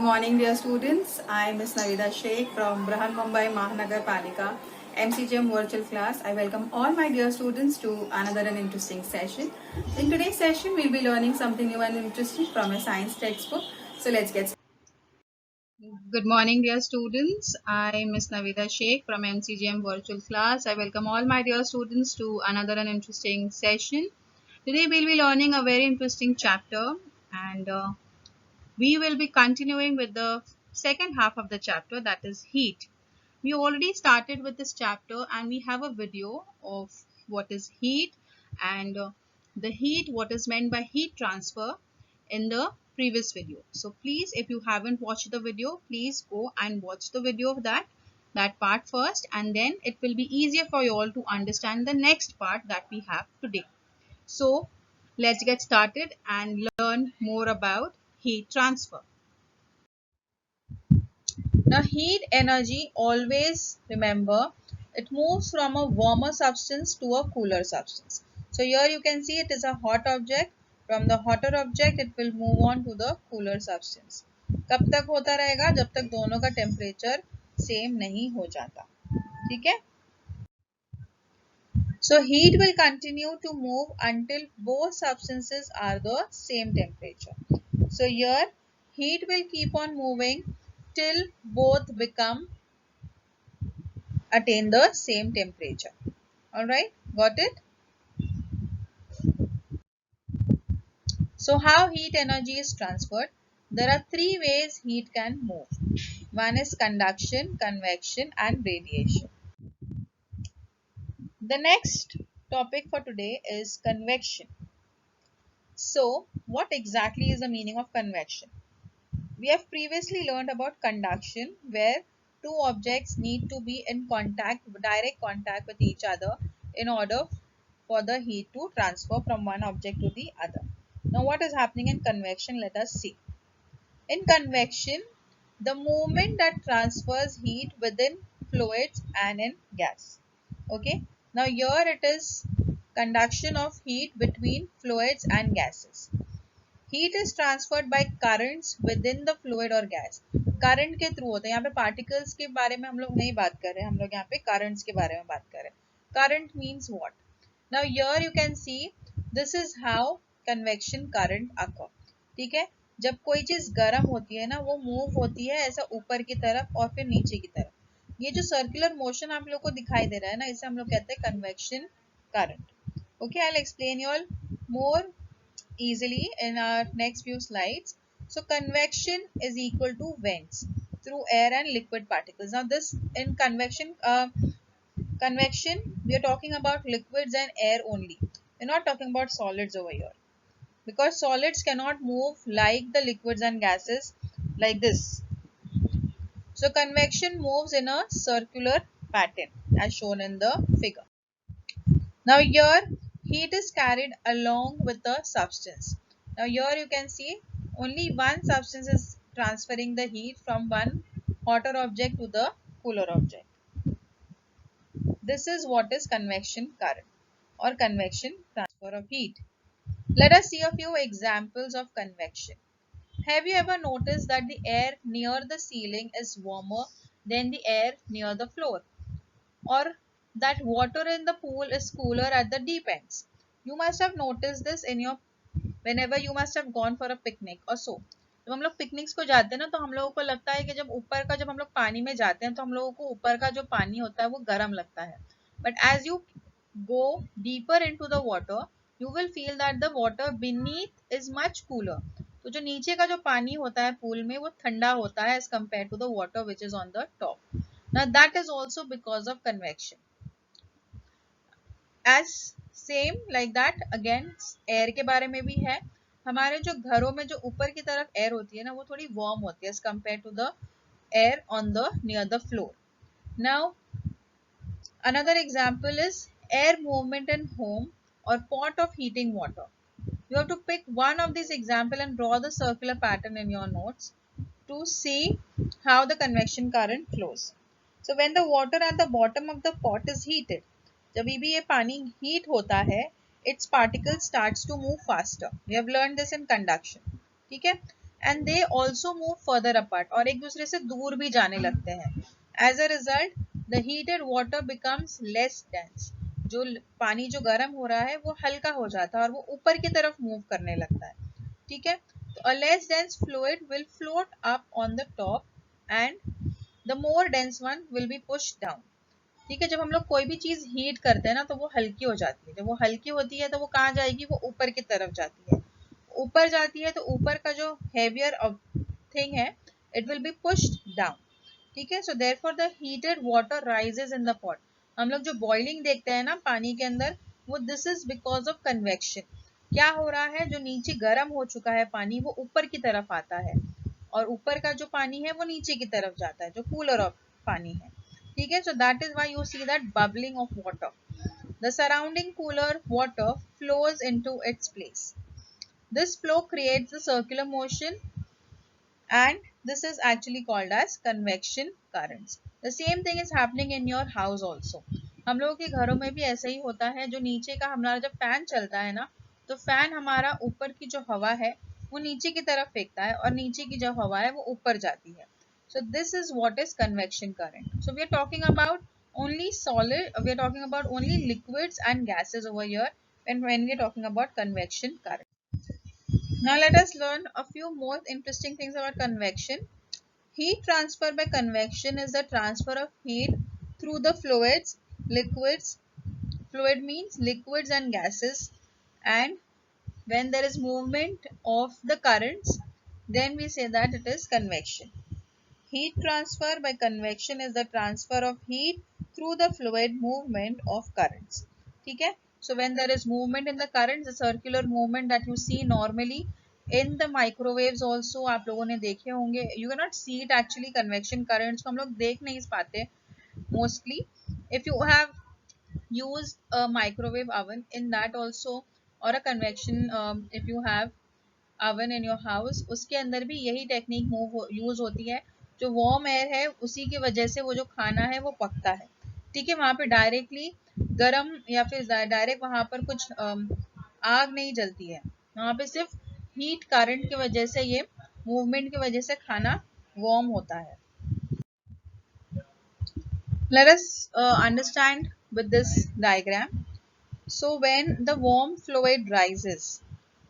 morning, dear students. I am Ms. Navida Sheikh from Brahan Mumbai Mahanagar Palika MCGM virtual class. I welcome all my dear students to another and interesting session. In today's session, we'll be learning something new and interesting from a science textbook. So let's get started. Good morning, dear students. I am Ms. Navida Sheikh from MCGM virtual class. I welcome all my dear students to another and interesting session. Today, we'll be learning a very interesting chapter and we will be continuing with the second half of the chapter, that is heat. We already started with this chapter and we have a video of what is heat and the heat, what is meant by heat transfer in the previous video. So please, if you haven't watched the video, please go and watch the video of that part first, and then it will be easier for you all to understand the next part that we have today. So let's get started and learn more about heat transfer. Now heat energy, always remember, it moves from a warmer substance to a cooler substance. So here you can see it is a hot object. From the hotter object it will move on to the cooler substance. कब तक होता रहेगा? जब तक दोनों का temperature same नहीं हो जाता. ठीक है? So heat will continue to move until both substances are the same temperature. So here heat will keep on moving till both attain the same temperature. Alright, got it? So how heat energy is transferred? There are three ways heat can move. One is conduction, convection and radiation. The next topic for today is convection. So what exactly is the meaning of convection? We have previously learned about conduction, where two objects need to be in direct contact with each other in order for the heat to transfer from one object to the other. Now what is happening in convection? Let us see. In convection, the movement that transfers heat within fluids and in gas. Okay. Now here it is conduction of heat between fluids and gases. Heat is transferred by currents within the fluid or gas. Current के through होता है. यहाँ पे particles के बारे में हम लोग नहीं बात कर रहे हैं, हम लोग यहाँ पे करंट्स के बारे में बात कर रहे हैं. Current means what? Now here you can see this is how convection current occur. ठीक है, जब कोई चीज गर्म होती है ना, वो मूव होती है ऐसा ऊपर की तरफ और फिर नीचे की तरफ. ये जो सर्कुलर मोशन आप लोग को दिखाई दे रहा है ना, इसे हम लोग कहते हैं convection current. Okay, I will explain you all more easily in our next few slides. So convection is equal to vents through air and liquid particles. Now this in convection we are talking about liquids and air only. We're not talking about solids over here, because solids cannot move like the liquids and gases like this. So convection moves in a circular pattern as shown in the figure. Now here heat is carried along with the substance. Now here you can see only one substance is transferring the heat from one hotter object to the cooler object. This is what is convection current or convection transfer of heat. Let us see a few examples of convection. Have you ever noticed that the air near the ceiling is warmer than the air near the floor? Or that water in the pool is cooler at the deep ends? You must have noticed this in your whenever you must have gone for a picnic or so. जब हम लोग picnics को जाते हैं ना, तो हम लोगों को लगता है कि जब हम लोग पानी में जाते हैं तो हम लोगों को ऊपर का जो पानी होता है वो गर्म लगता है. But as you go deeper into the water, you will feel that the water beneath is much cooler. तो जो नीचे का जो पानी होता है पूल में वो ठंडा होता है as compared to the water which is on the top. Now that is also because of convection. As same like that again air के बारे में भी है. हमारे जो घरों में जो ऊपर की तरफ एयर होती है ना, वो थोड़ी वार्म होती है as compare to the air on the near the floor. Now another example is air movement in home or pot of heating water. You have to pick one of these example and draw the circular pattern in your notes to see how the convection current flows. So when the water at the bottom of the pot is heated, जब भी ये पानी heat होता है, its particles starts to move faster. We have learned this in conduction. ठीक है, and they also move further apart, और एक दूसरे से दूर भी जाने लगते हैं. As a result, the heated water becomes less dense. जो पानी जो गर्म हो रहा है वो हल्का हो जाता है और वो ऊपर की तरफ मूव करने लगता है. ठीक है, तो a less dense fluid will float up on the top and the more dense one will be pushed down. ठीक है, जब हम लोग कोई भी चीज हीट करते हैं ना तो वो हल्की हो जाती है. जब वो हल्की होती है तो वो कहाँ जाएगी, वो ऊपर की तरफ जाती है. ऊपर जाती है तो ऊपर का जो हेवियर थिंग है it will be pushed down. ठीक है, so therefore the heated water rises in the pot. हम लोग जो बॉइलिंग देखते हैं ना पानी के अंदर, वो this is because of convection. क्या हो रहा है, जो नीचे गर्म हो चुका है पानी वो ऊपर की तरफ आता है और ऊपर का जो पानी है वो नीचे की तरफ जाता है, जो कूलर ऑफ पानी है. ठीक है, so that is why you see that bubbling of water. The surrounding cooler water flows into its place. This flow creates the circular motion and this is actually called as convection currents. The same thing is happening in your house also. हम लोगों के घरों में भी ऐसा ही होता है. जो नीचे का हमारा जब फैन चलता है ना, तो फैन हमारा ऊपर की जो हवा है वो नीचे की तरफ फेंकता है और नीचे की जो हवा है वो ऊपर जाती है. So this is what is convection current. So we are talking about only solid, we are talking about only liquids and gases over here when we are talking about convection current. Now let us learn a few more interesting things about convection. Heat transfer by convection is the transfer of heat through the fluids, liquids. Fluid means liquids and gases, and when there is movement of the currents, then we say that it is convection. Heat transfer by convection is the transfer of heat through the fluid movement of currents. ठीक है, so when there is movement in the currents, the circular movement that you see normally in the microwaves also आप लोगों ने देखे होंगे. You cannot see it actually, convection currents को हम लोग देख नहीं पाते mostly. If you have used a microwave oven, in that also, or a convection, if you have oven in your house, उसके अंदर भी यही टेक्निक यूज होती है. जो वार्म एयर है उसी की वजह से वो जो खाना है वो पकता है. ठीक है, वहां पे डायरेक्टली गरम या फिर डायरेक्ट वहां पर कुछ आग नहीं जलती है. वहां पे सिर्फ हीट करंट की वजह से, ये मूवमेंट की वजह से खाना वार्म होता है. Let us understand with this diagram. So when the warm fluid rises,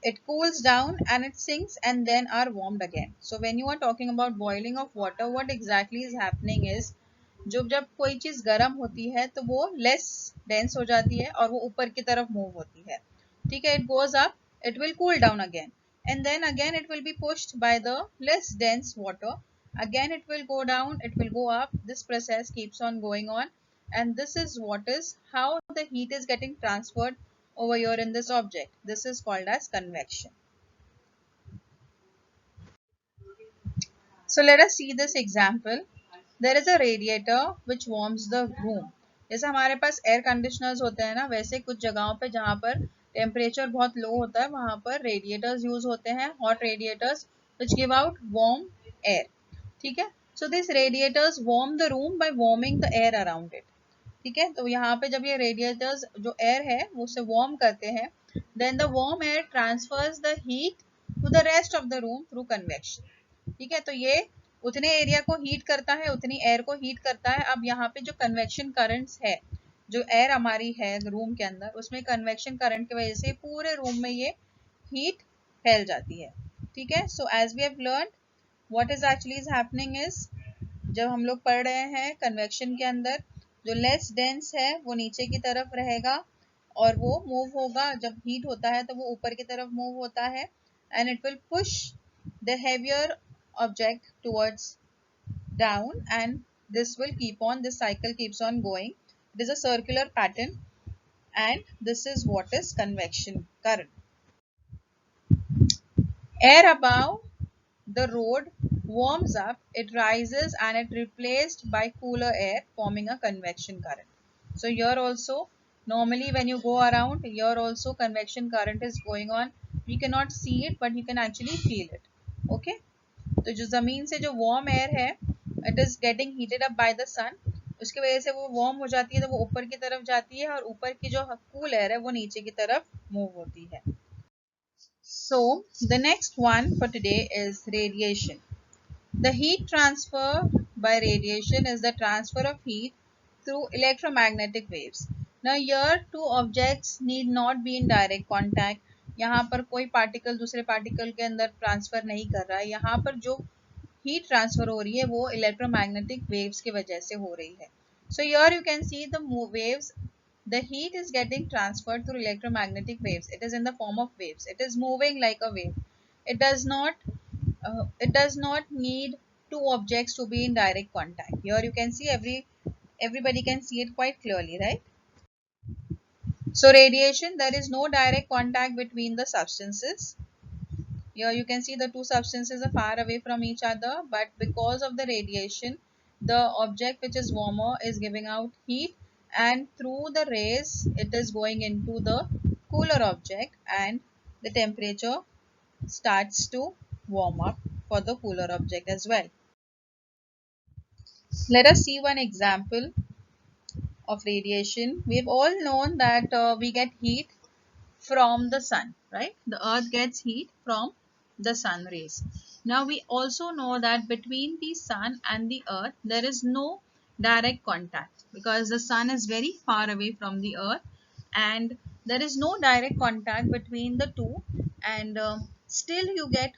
it cools down and it sinks and then are warmed again. So when you are talking about boiling of water, what exactly is happening is, जब कोई चीज गर्म होती है तो वो less dense हो जाती है और वो ऊपर की तरफ मूव होती है. ठीक है, it goes up, it will cool down again, and then again it will be pushed by the less dense water. Again it will go down, it will go up. This process keeps on going on, and this is what is how the heat is getting transferred over here in this object. This is called as convection. So let us see this example. There is a radiator which warms the room. जैसे हमारे पास air conditioners होते हैं ना, वैसे कुछ जगहों पे जहाँ पर टेम्परेचर बहुत लो होता है वहां पर रेडिएटर्स यूज होते हैं, hot radiators which give out warm air. ठीक है, so these radiators warm the room by warming the air around it. ठीक है, तो यहाँ पे जब ये रेडिएटर्स जो एयर है वो उसे वार्म करते हैं, then the warm air transfers the heat to the rest of the room through convection. ठीक है, तो ये उतने एरिया को हीट करता है, उतनी एयर को हीट करता है. अब यहाँ पे जो कन्वेक्शन करंट्स है, जो एयर हमारी है रूम के अंदर, उसमें कन्वेक्शन करंट की वजह से पूरे रूम में ये हीट फैल जाती है. ठीक है, so as we have learn what is actually is happening is, जब हम लोग पढ़ रहे हैं कन्वेक्शन के अंदर जो लेस डेंस है वो नीचे की तरफ रहेगा और वो मूव होगा. जब हीट होता है तो वो ऊपर की तरफ मूव होता है, and it will push the heavier object towards down, and this will keep on, this cycle keeps on going. It is a circular pattern, and this is what is convection current. Air above the road warms up, it rises and it replaced by cooler air, forming a convection current. So here also, normally when you go around, here also convection current is going on. You cannot see it but you can actually feel it. Okay, तो जो जमीन से जो warm air है, it is getting heated up by the sun, उसकी वजह से वो वार्म हो जाती है तो वो ऊपर की तरफ जाती है और ऊपर की जो कूल एयर है वो नीचे की तरफ मूव होती है. So the next one for today is radiation. The heat transfer by radiation is the transfer of heat through electromagnetic waves. Now here two objects need not be in direct contact. यहाँ पर कोई particle दूसरे particle के अंदर transfer नहीं कर रहा है. यहाँ पर जो हीट ट्रांसफर हो रही है वो इलेक्ट्रोमैग्नेटिक वेव्स की वजह से हो रही है. So here you can see the waves. The heat is getting transferred through electromagnetic waves. It is in the form of waves. It is moving like a wave. It does not need two objects to be in direct contact. Here you can see everybody can see it quite clearly, right? So radiation, there is no direct contact between the substances. Here you can see the two substances are far away from each other, but because of the radiation, the object which is warmer is giving out heat, and through the rays it is going into the cooler object, and the temperature starts to warm up for the cooler object as well. Let us see one example of radiation. We've all known that we get heat from the sun, right? The earth gets heat from the sun rays. Now we also know that between the sun and the earth there is no direct contact because the sun is very far away from the earth, and there is no direct contact between the two, and still you get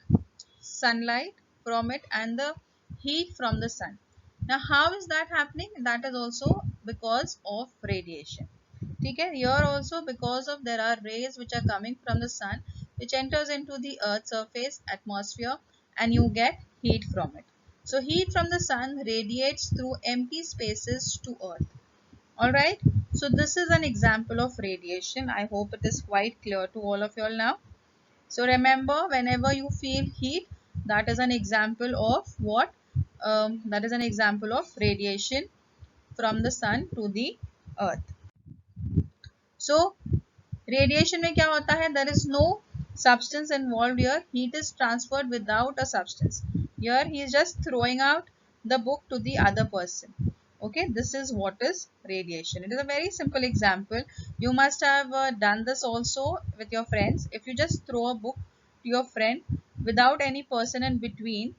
sunlight from it and the heat from the sun. Now how is that happening? That is also because of radiation. Okay, here also because of there are rays which are coming from the sun which enters into the earth's surface atmosphere, and you get heat from it. So heat from the sun radiates through empty spaces to earth. Alright, so this is an example of radiation. I hope it is quite clear to all of you all now. So remember, whenever you feel heat, that is an example of what? That is an example of radiation from the sun to the earth. So radiation में क्या होता है? There is no substance involved here. Heat is transferred without a substance. Here he is just throwing out the book to the other person. Okay, this is what is radiation. It is a very simple example. You must have done this also with your friends. If you just throw a book to your friend without any person in between,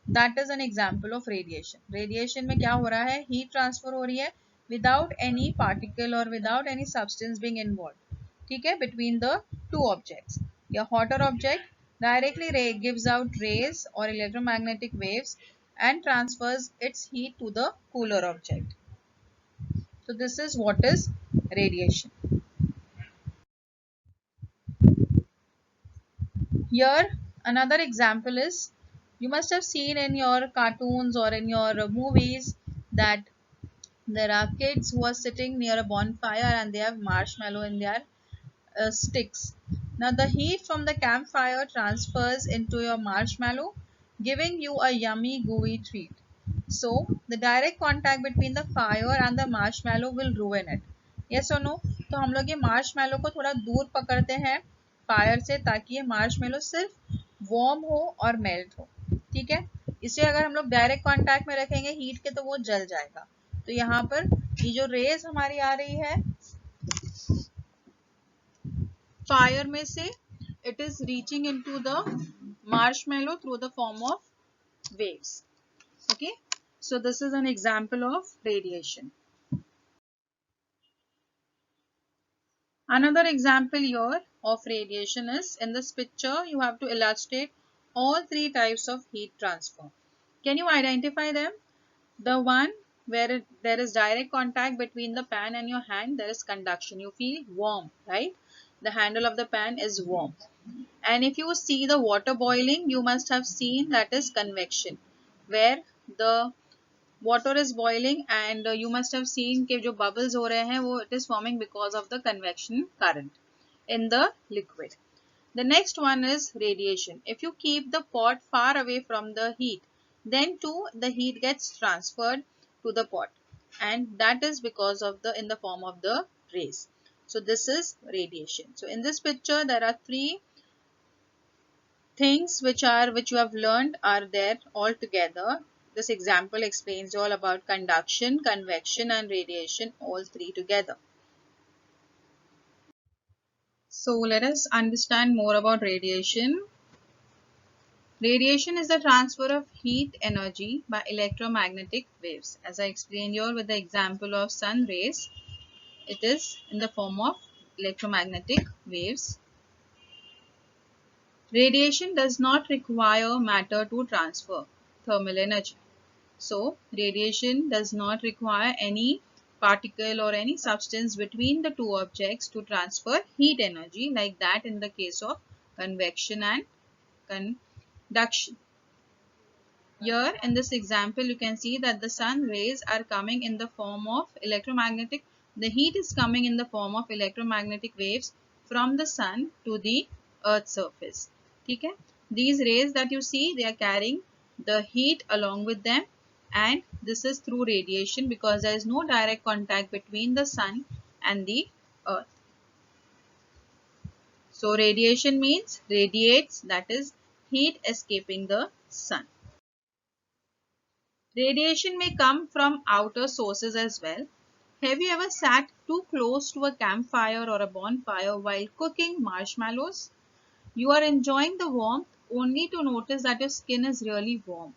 that is an example of radiation. Radiation में क्या हो रहा है? Heat transfer हो रही है without any particle or without any substance being involved. ठीक है, between the two objects. A hotter object directly gives out rays or electromagnetic waves and transfers its heat to the cooler object. So this is what is radiation. Here another example is, you must have seen in your cartoons or in your movies that there are kids who are sitting near a bonfire and they have marshmallow in their sticks. Now the heat from the campfire transfers into your marshmallow, giving you a yummy gooey treat. So the direct contact between the fire and the marshmallow will ruin it. Yes or no? तो हम लोग ये marshmallow को थोड़ा दूर पकड़ते हैं fire से ताकि ये marshmallow सिर्फ warm हो और melt हो. ठीक है, इसे अगर हम लोग डायरेक्ट कांटेक्ट में रखेंगे हीट के तो वो जल जाएगा. तो यहाँ पर ये जो रेज हमारी आ रही है फायर में से, it is reaching into the marshmallow through the form of waves. Okay, so this is an example of radiation. Another example here of radiation is, in this picture you have to illustrate all three types of heat transfer. Can you identify them? The one where there is direct contact between the pan and your hand, there is conduction. You feel warm, right? The handle of the pan is warm. And if you see the water boiling, you must have seen that is convection, where the water is boiling and you must have seen कि जो bubbles हो रहे हैं वो it is forming because of the convection current in the liquid. The next one is radiation. If you keep the pot far away from the heat, then too the heat gets transferred to the pot, and that is because of the in the form of the rays. So this is radiation. So in this picture there are three things which you have learned are there all together. This example explains all about conduction, convection and radiation, all three together. So let us understand more about radiation. Radiation is the transfer of heat energy by electromagnetic waves. As I explained here with the example of sun rays, it is in the form of electromagnetic waves. Radiation does not require matter to transfer thermal energy. So, radiation does not require any particle or any substance between the two objects to transfer heat energy, like that in the case of convection and conduction. Here in this example, you can see that the sun rays are coming in the form of electromagnetic, the heat is coming in the form of electromagnetic waves from the sun to the earth's surface. Okay? These rays that you see, they are carrying the heat along with them, and this is through radiation because there is no direct contact between the sun and the earth. So radiation means radiates, that is heat escaping the sun. Radiation may come from outer sources as well. Have you ever sat too close to a campfire or a bonfire while cooking marshmallows? You are enjoying the warmth only to notice that your skin is really warm.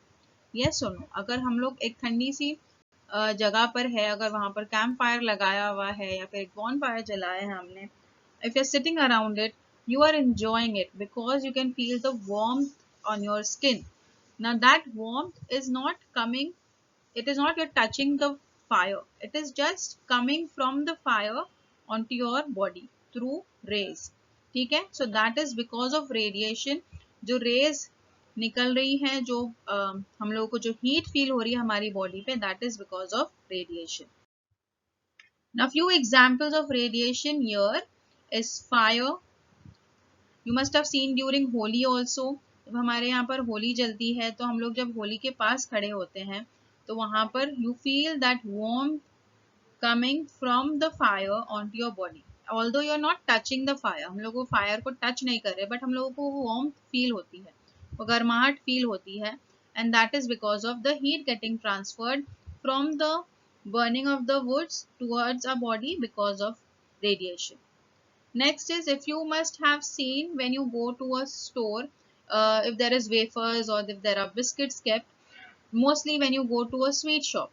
Yes or no? अगर हम लोग एक ठंडी सी जगह पर है, अगर वहां पर कैंप फायर लगाया हुआ है या फिर एक बॉन फायर जलाया है हमने, if you're sitting around it, you are enjoying it because you can feel the warmth on your skin. Now that warmth is not coming, it is not yet touching the fire, it is just coming from the fire onto your body through rays. ठीक है, so that is because of radiation. जो rays निकल रही है, जो हम लोगों को जो heat feel हो रही है हमारी body पे, that is because of radiation. Now few examples of radiation here is fire. You must have seen during Holi also. जब हमारे यहाँ पर होली जलती है तो हम लोग जब होली के पास खड़े होते हैं तो वहां पर you feel that warmth coming from the fire onto your body. Although you are not touching the fire, हम लोग वो फायर को टच नहीं कर रहे, बट हम लोगों को वो warmth फील होती है, वो गर्माहट फील होती है, and that is because of the heat getting transferred from the burning of the woods towards our body because of radiation. Next is, if you must have seen when you go to a store, if there is wafers or if there are biscuits kept, mostly when you go to a sweet shop,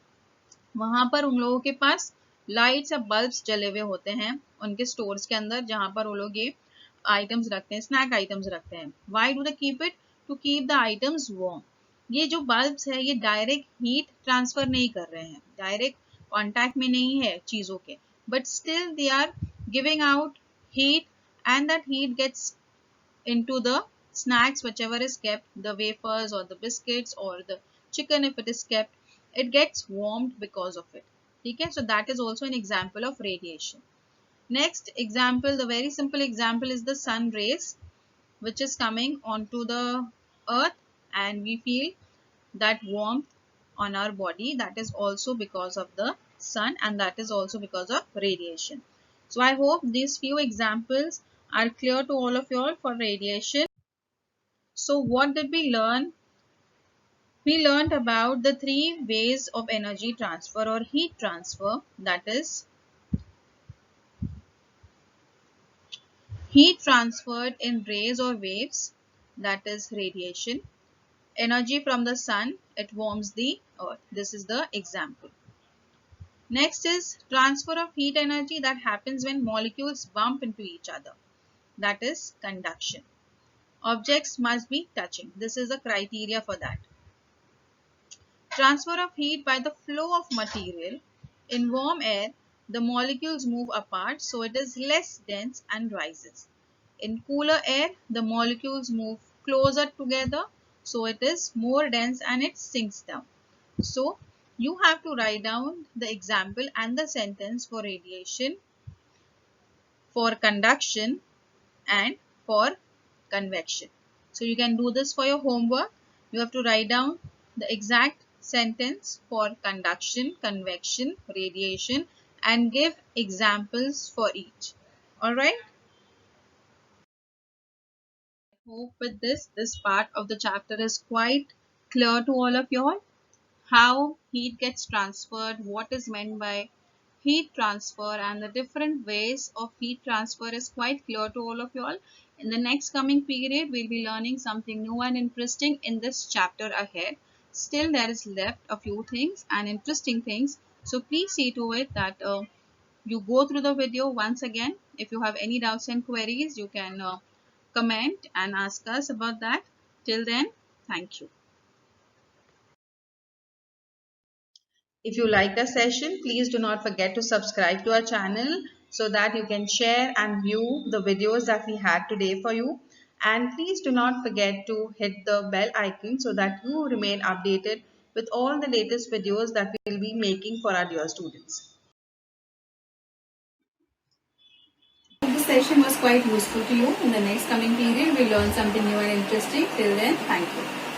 वहां पर उन लोगों के पास lights या bulbs जले हुए होते हैं उनके स्टोर्स के अंदर, जहां पर वो लोग ये आइटम्स रखते हैं, स्नैक आइटम्स रखते हैं. Why do they keep it? To keep the items warm. ये जो बल्ब्स है ये डायरेक्ट हीट ट्रांसफर नहीं कर रहे हैं, डायरेक्ट कॉन्टैक्ट में नहीं है चीजों के, but still they are giving out heat, and that heat gets into the snacks whichever is kept, the wafers or the biscuits or the chicken if it is kept, it gets warmed because of it. Okay, so that is also an example of radiation. Next example, the very simple example is the sun rays which is coming onto the earth and we feel that warmth on our body, that is also because of the sun and that is also because of radiation. So I hope these few examples are clear to all of you all for radiation. So what did we learn? We learned about the three ways of energy transfer or heat transfer, that is heat transferred in rays or waves, that is radiation. Energy from the sun, it warms the earth. This is the example. Next is transfer of heat energy that happens when molecules bump into each other. That is conduction. Objects must be touching. This is the criteria for that. Transfer of heat by the flow of material. In warm air, the molecules move apart, so it is less dense and rises. In cooler air, the molecules move closer together, so it is more dense and it sinks down. So, you have to write down the example and the sentence for radiation, for conduction and for convection. So you can do this for your homework. You have to write down the exact sentence for conduction, convection, radiation and give examples for each. Alright. I hope with this part of the chapter is quite clear to all of you all. How heat gets transferred, what is meant by heat transfer and the different ways of heat transfer is quite clear to all of you all. In the next coming period, we'll be learning something new and interesting in this chapter ahead. Still, there is left a few things and interesting things. So please see to it that you go through the video once again. If you have any doubts and queries, you can comment and ask us about that. Till then, thank you. If you like the session, please do not forget to subscribe to our channel so that you can share and view the videos that we had today for you. And please do not forget to hit the bell icon so that you remain updated with all the latest videos that we will be making for our dear students. This session was quite useful to you. In the next coming period, we'll learn something new and interesting. Till then, thank you.